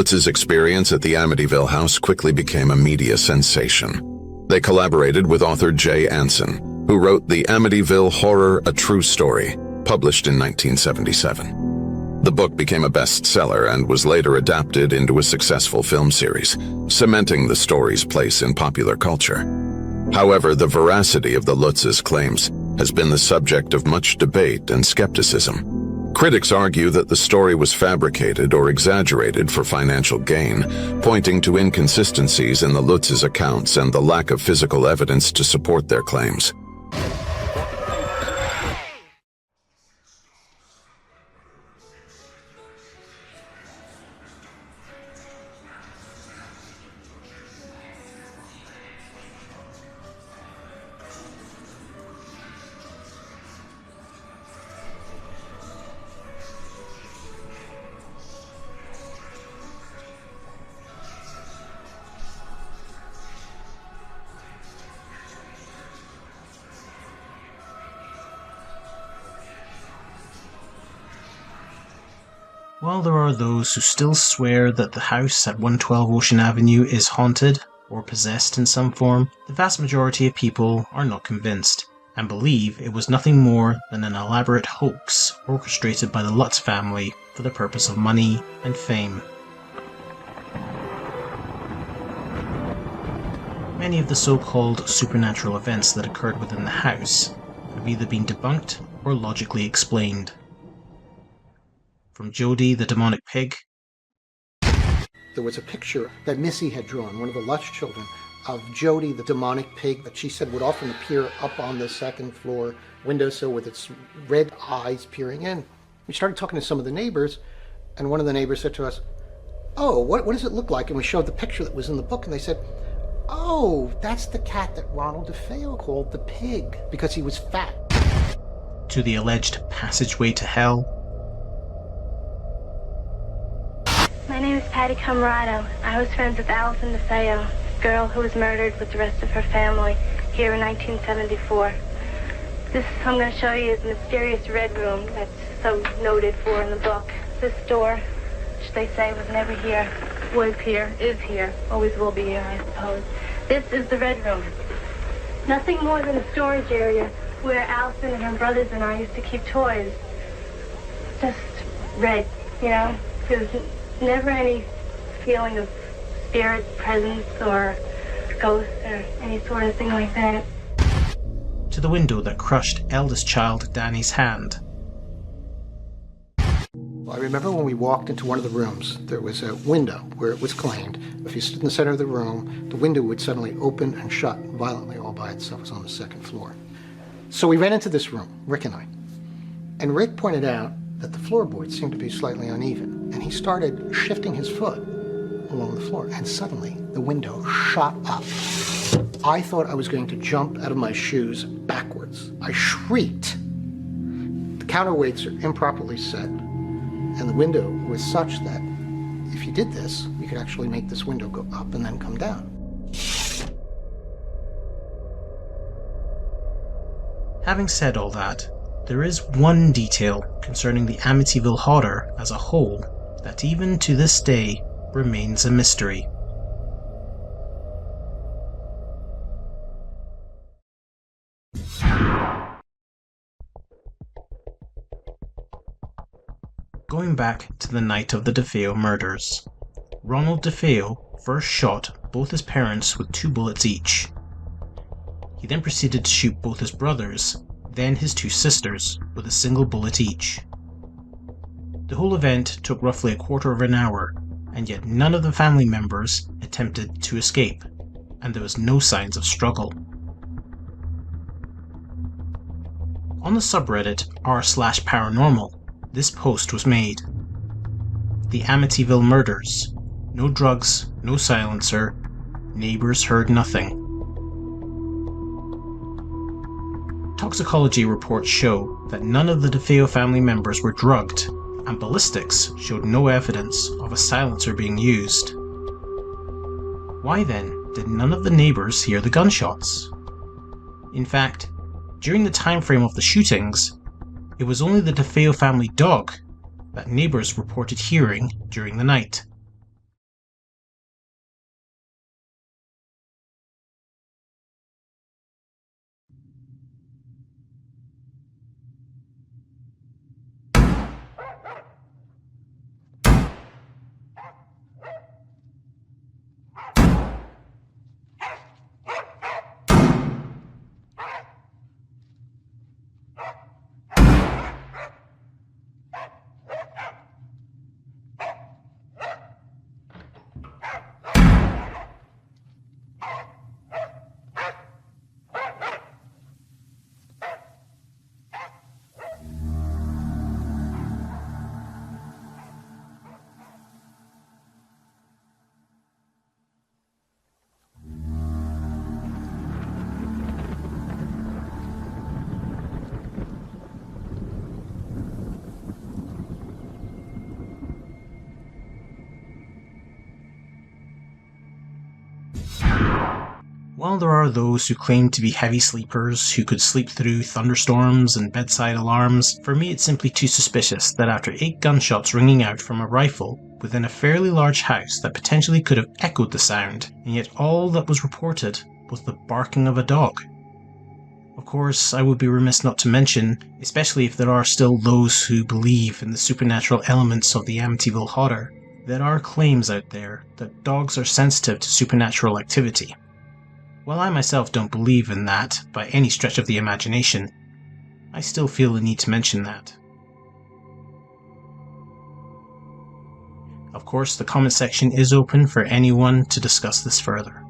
Lutz's experience at the Amityville house quickly became a media sensation. They collaborated with author Jay Anson, who wrote the Amityville Horror: A True Story, published in 1977. The book became a bestseller and was later adapted into a successful film series, cementing the story's place in popular culture. However, the veracity of the Lutz's claims has been the subject of much debate and skepticism. Critics argue that the story was fabricated or exaggerated for financial gain, pointing to inconsistencies in the Lutz's accounts and the lack of physical evidence to support their claims. While there are those who still swear that the house at 112 Ocean Avenue is haunted or possessed in some form, the vast majority of people are not convinced and believe it was nothing more than an elaborate hoax orchestrated by the Lutz family for the purpose of money and fame. Many of the so-called supernatural events that occurred within the house have either been debunked or logically explained. From Jody the demonic pig. There was a picture that Missy had drawn, one of the Lutz children, of Jody the demonic pig that she said would often appear up on the second floor windowsill with its red eyes peering in. We started talking to some of the neighbors, and one of the neighbors said to us, "Oh, what does it look like?" And we showed the picture that was in the book, and they said, "Oh, that's the cat that Ronald DeFeo called the pig because he was fat." To the alleged passageway to hell. My name is Patty Camarado. I was friends with Allison DeFeo, the girl who was murdered with the rest of her family here in 1974. This I'm going to show you is the mysterious red room that's so noted for in the book. This door, which they say was never here, was here, is here, always will be here, I suppose. This is the red room. Nothing more than a storage area where Allison and her brothers and I used to keep toys. Just red, you know? There's never any feeling of spirit presence or ghosts or any sort of thing like that. To the window that crushed eldest child Danny's hand. Well, I remember when we walked into one of the rooms, there was a window where it was claimed if you stood in the center of the room, the window would suddenly open and shut violently all by itself. It was on the second floor. So we ran into this room, Rick and I. And Rick pointed out that the floorboards seemed to be slightly uneven. And he started shifting his foot along the floor. And suddenly, the window shot up. I thought I was going to jump out of my shoes backwards. I shrieked. The counterweights are improperly set. And the window was such that if you did this, you could actually make this window go up and then come down. Having said all that, there is one detail concerning the Amityville horror as a whole that even to this day remains a mystery. Going back to the night of the DeFeo murders, Ronald DeFeo first shot both his parents with 2 bullets each. He then proceeded to shoot both his brothers, then his 2 sisters, with a single bullet each. The whole event took roughly a quarter of an hour, and yet none of the family members attempted to escape, and there was no signs of struggle. On the subreddit r/paranormal, this post was made. The Amityville murders. No drugs, no silencer. Neighbors heard nothing. Toxicology reports show that none of the DeFeo family members were drugged, and ballistics showed no evidence of a silencer being used. Why then did none of the neighbors hear the gunshots? In fact, during the time frame of the shootings, it was only the DeFeo family dog that neighbors reported hearing during the night. While there are those who claim to be heavy sleepers who could sleep through thunderstorms and bedside alarms, for me it's simply too suspicious that after 8 gunshots ringing out from a rifle within a fairly large house that potentially could have echoed the sound, and yet all that was reported was the barking of a dog. Of course, I would be remiss not to mention, especially if there are still those who believe in the supernatural elements of the Amityville horror, there are claims out there that dogs are sensitive to supernatural activity. While I myself don't believe in that by any stretch of the imagination, I still feel the need to mention that. Of course, the comment section is open for anyone to discuss this further.